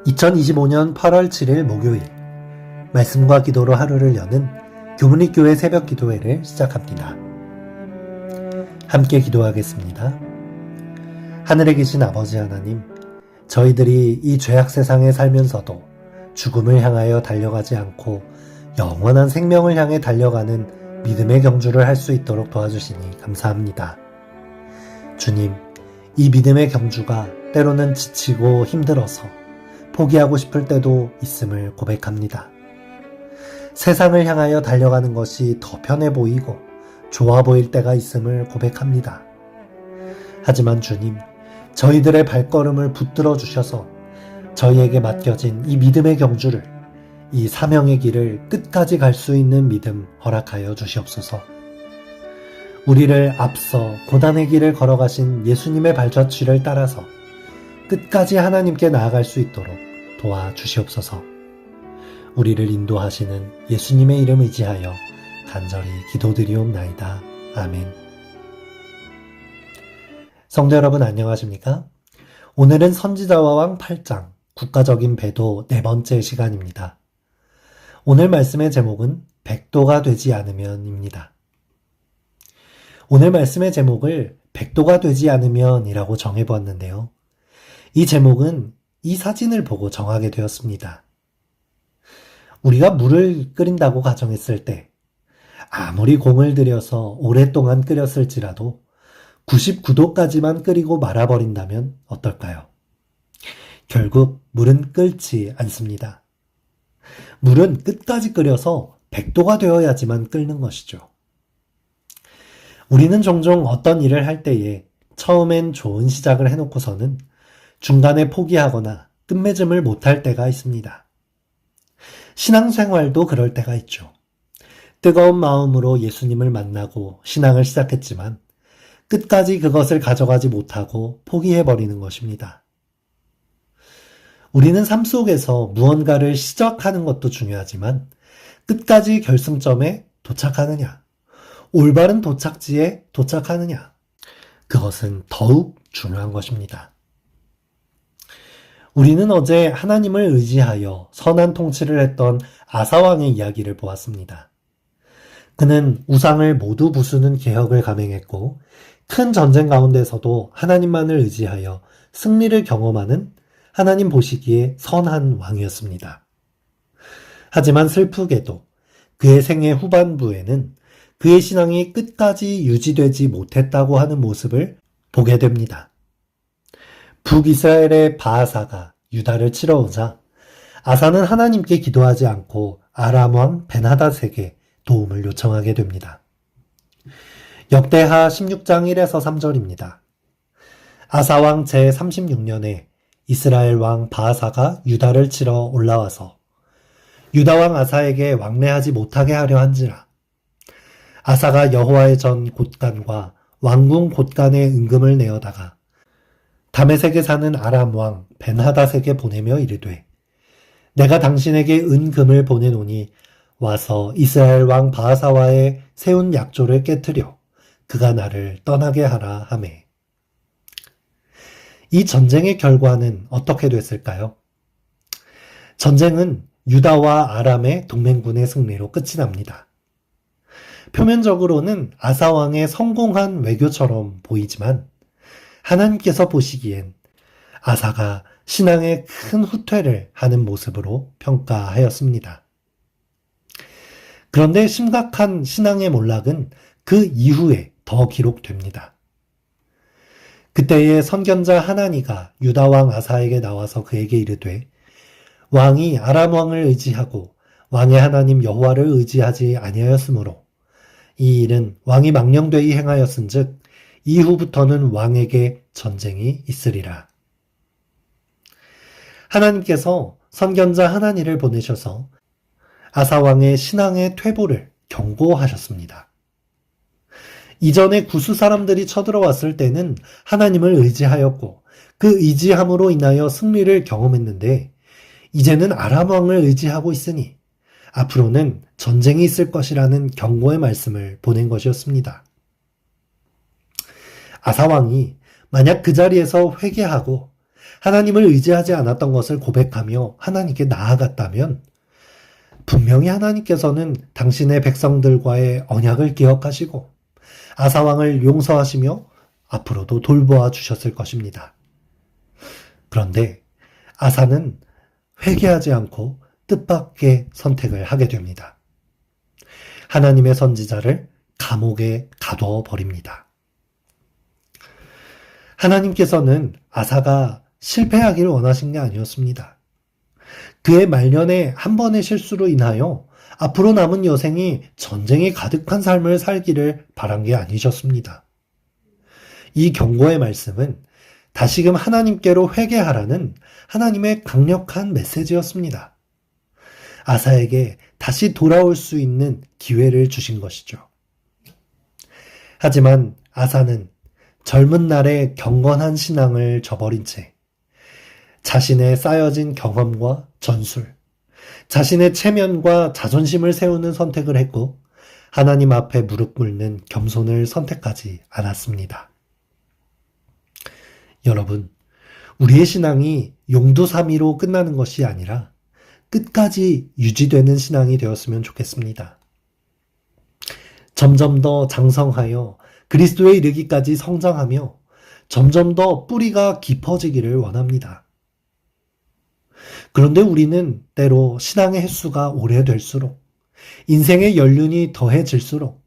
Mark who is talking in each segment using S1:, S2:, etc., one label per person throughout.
S1: 2025년 8월 7일 목요일 말씀과 기도로 하루를 여는 교문리교회 새벽 기도회를 시작합니다. 함께 기도하겠습니다. 하늘에 계신 아버지 하나님, 저희들이 이 죄악 세상에 살면서도 죽음을 향하여 달려가지 않고 영원한 생명을 향해 달려가는 믿음의 경주를 할 수 있도록 도와주시니 감사합니다. 주님, 이 믿음의 경주가 때로는 지치고 힘들어서 포기하고 싶을 때도 있음을 고백합니다. 세상을 향하여 달려가는 것이 더 편해 보이고 좋아 보일 때가 있음을 고백합니다. 하지만 주님, 저희들의 발걸음을 붙들어 주셔서 저희에게 맡겨진 이 믿음의 경주를, 이 사명의 길을 끝까지 갈 수 있는 믿음 허락하여 주시옵소서. 우리를 앞서 고난의 길을 걸어가신 예수님의 발자취를 따라서 끝까지 하나님께 나아갈 수 있도록 도와주시옵소서. 우리를 인도하시는 예수님의 이름 의지하여 간절히 기도드리옵나이다. 아멘. 성도 여러분 안녕하십니까? 오늘은 선지자와 왕 8장 국가적인 배도 네 번째 시간입니다. 오늘 말씀의 제목은 백도가 되지 않으면입니다. 오늘 말씀의 제목을 백도가 되지 않으면이라고 정해보았는데요. 이 제목은 이 사진을 보고 정하게 되었습니다. 우리가 물을 끓인다고 가정했을 때 아무리 공을 들여서 오랫동안 끓였을지라도 99도까지만 끓이고 말아버린다면 어떨까요? 결국 물은 끓지 않습니다. 물은 끝까지 끓여서 100도가 되어야지만 끓는 것이죠. 우리는 종종 어떤 일을 할 때에 처음엔 좋은 시작을 해놓고서는 중간에 포기하거나 끝맺음을 못할 때가 있습니다. 신앙생활도 그럴 때가 있죠. 뜨거운 마음으로 예수님을 만나고 신앙을 시작했지만 끝까지 그것을 가져가지 못하고 포기해버리는 것입니다. 우리는 삶 속에서 무언가를 시작하는 것도 중요하지만 끝까지 결승점에 도착하느냐, 올바른 도착지에 도착하느냐, 그것은 더욱 중요한 것입니다. 우리는 어제 하나님을 의지하여 선한 통치를 했던 아사왕의 이야기를 보았습니다. 그는 우상을 모두 부수는 개혁을 감행했고 큰 전쟁 가운데서도 하나님만을 의지하여 승리를 경험하는 하나님 보시기에 선한 왕이었습니다. 하지만 슬프게도 그의 생애 후반부에는 그의 신앙이 끝까지 유지되지 못했다고 하는 모습을 보게 됩니다. 북이스라엘의 바하사가 유다를 치러 오자 아사는 하나님께 기도하지 않고 아람 왕 벤하닷에게 도움을 요청하게 됩니다. 역대하 16장 1에서 3절입니다. 아사 왕 제36년에 이스라엘 왕 바하사가 유다를 치러 올라와서 유다 왕 아사에게 왕래하지 못하게 하려 한지라. 아사가 여호와의 전 곳간과 왕궁 곳간에 은금을 내어다가 다메섹에 사는 아람 왕 벤하닷에게 보내며 이르되 내가 당신에게 은금을 보내노니 와서 이스라엘 왕 바하사와의 세운 약조를 깨트려 그가 나를 떠나게 하라 하매. 이 전쟁의 결과는 어떻게 됐을까요? 전쟁은 유다와 아람의 동맹군의 승리로 끝이 납니다. 표면적으로는 아사 왕의 성공한 외교처럼 보이지만 하나님께서 보시기엔 아사가 신앙에 큰 후퇴를 하는 모습으로 평가하였습니다. 그런데 심각한 신앙의 몰락은 그 이후에 더 기록됩니다. 그때의 선견자 하나니가 유다 왕 아사에게 나와서 그에게 이르되 왕이 아람 왕을 의지하고 왕의 하나님 여호와를 의지하지 아니하였으므로 이 일은 왕이 망령되이 행하였은즉 이후부터는 왕에게 전쟁이 있으리라. 하나님께서 선견자 하나니를 보내셔서 아사왕의 신앙의 퇴보를 경고하셨습니다. 이전에 구스 사람들이 쳐들어왔을 때는 하나님을 의지하였고 그 의지함으로 인하여 승리를 경험했는데 이제는 아람 왕을 의지하고 있으니 앞으로는 전쟁이 있을 것이라는 경고의 말씀을 보낸 것이었습니다. 아사왕이 만약 그 자리에서 회개하고 하나님을 의지하지 않았던 것을 고백하며 하나님께 나아갔다면 분명히 하나님께서는 당신의 백성들과의 언약을 기억하시고 아사왕을 용서하시며 앞으로도 돌보아 주셨을 것입니다. 그런데 아사는 회개하지 않고 뜻밖의 선택을 하게 됩니다. 하나님의 선지자를 감옥에 가두어 버립니다. 하나님께서는 아사가 실패하기를 원하신 게 아니었습니다. 그의 말년에 한 번의 실수로 인하여 앞으로 남은 여생이 전쟁이 가득한 삶을 살기를 바란 게 아니셨습니다. 이 경고의 말씀은 다시금 하나님께로 회개하라는 하나님의 강력한 메시지였습니다. 아사에게 다시 돌아올 수 있는 기회를 주신 것이죠. 하지만 아사는 젊은 날의 경건한 신앙을 저버린 채 자신의 쌓여진 경험과 전술, 자신의 체면과 자존심을 세우는 선택을 했고 하나님 앞에 무릎 꿇는 겸손을 선택하지 않았습니다. 여러분, 우리의 신앙이 용두사미로 끝나는 것이 아니라 끝까지 유지되는 신앙이 되었으면 좋겠습니다. 점점 더 장성하여 그리스도에 이르기까지 성장하며 점점 더 뿌리가 깊어지기를 원합니다. 그런데 우리는 때로 신앙의 횟수가 오래될수록 인생의 연륜이 더해질수록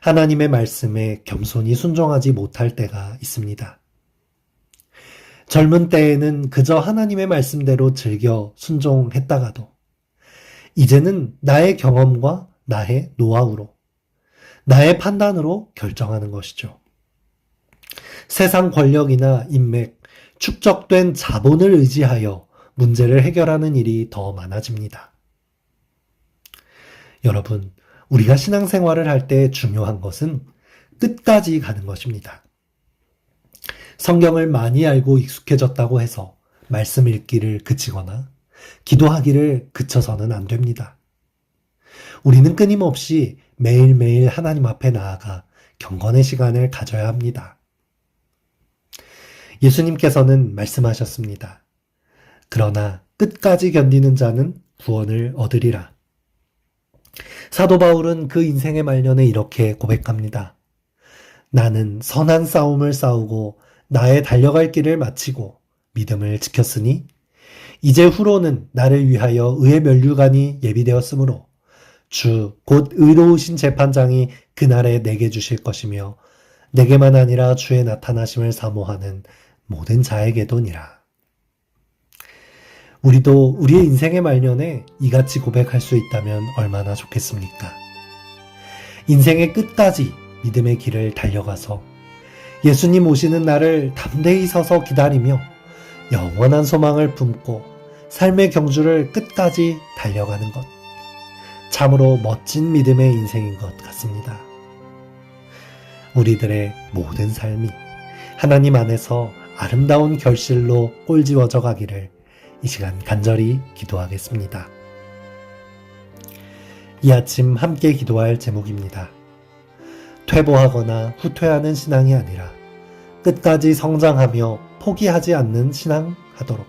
S1: 하나님의 말씀에 겸손히 순종하지 못할 때가 있습니다. 젊은 때에는 그저 하나님의 말씀대로 즐겨 순종했다가도 이제는 나의 경험과 나의 노하우로, 나의 판단으로 결정하는 것이죠. 세상 권력이나 인맥, 축적된 자본을 의지하여 문제를 해결하는 일이 더 많아집니다. 여러분, 우리가 신앙생활을 할 때 중요한 것은 끝까지 가는 것입니다. 성경을 많이 알고 익숙해졌다고 해서 말씀 읽기를 그치거나 기도하기를 그쳐서는 안 됩니다. 우리는 끊임없이 매일매일 하나님 앞에 나아가 경건의 시간을 가져야 합니다. 예수님께서는 말씀하셨습니다. 그러나 끝까지 견디는 자는 구원을 얻으리라. 사도 바울은 그 인생의 말년에 이렇게 고백합니다. 나는 선한 싸움을 싸우고 나의 달려갈 길을 마치고 믿음을 지켰으니 이제 후로는 나를 위하여 의의 면류관이 예비되었으므로 주 곧 의로우신 재판장이 그날에 내게 주실 것이며 내게만 아니라 주의 나타나심을 사모하는 모든 자에게도니라. 우리도 우리의 인생의 말년에 이같이 고백할 수 있다면 얼마나 좋겠습니까? 인생의 끝까지 믿음의 길을 달려가서 예수님 오시는 날을 담대히 서서 기다리며 영원한 소망을 품고 삶의 경주를 끝까지 달려가는 것. 참으로 멋진 믿음의 인생인 것 같습니다. 우리들의 모든 삶이 하나님 안에서 아름다운 결실로 꼴지워져 가기를 이 시간 간절히 기도하겠습니다. 이 아침 함께 기도할 제목입니다. 퇴보하거나 후퇴하는 신앙이 아니라 끝까지 성장하며 포기하지 않는 신앙 하도록,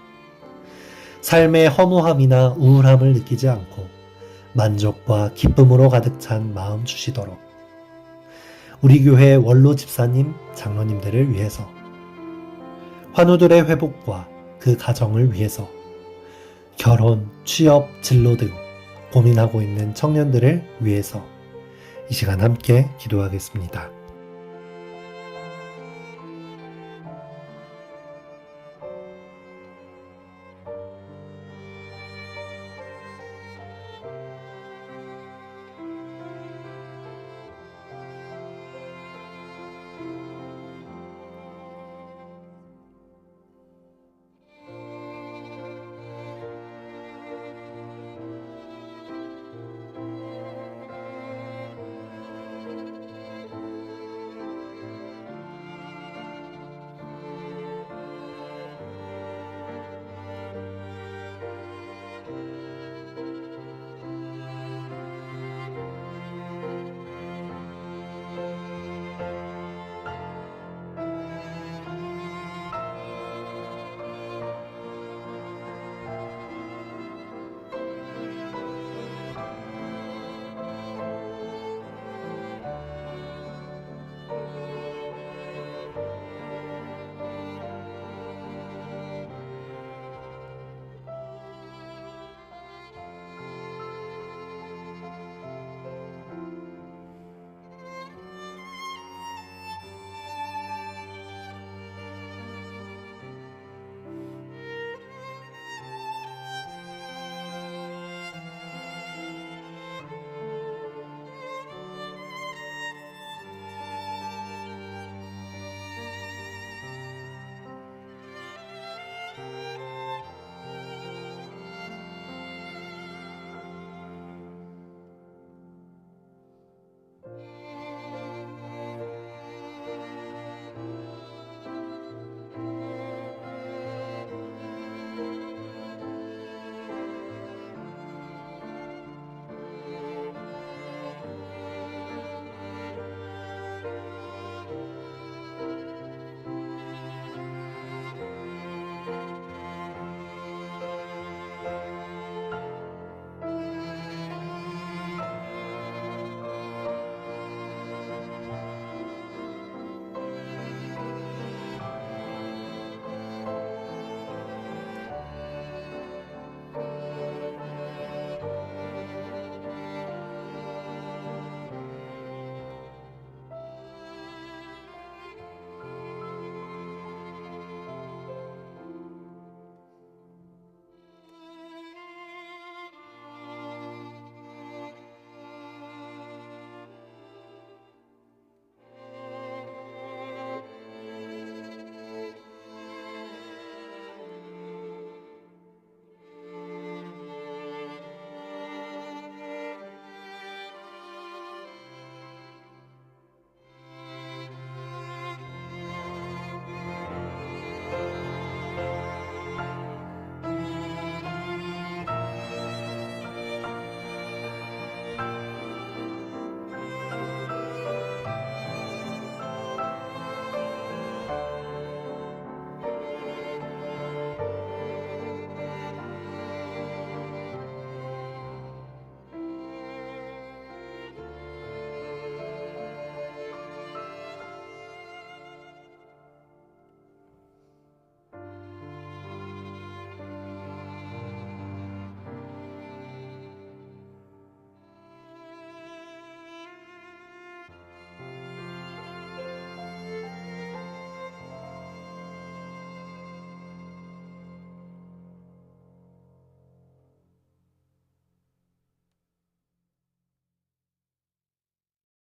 S1: 삶의 허무함이나 우울함을 느끼지 않고 만족과 기쁨으로 가득 찬 마음 주시도록, 우리 교회 원로 집사님, 장로님들을 위해서, 환우들의 회복과 그 가정을 위해서, 결혼, 취업, 진로 등 고민하고 있는 청년들을 위해서 이 시간 함께 기도하겠습니다.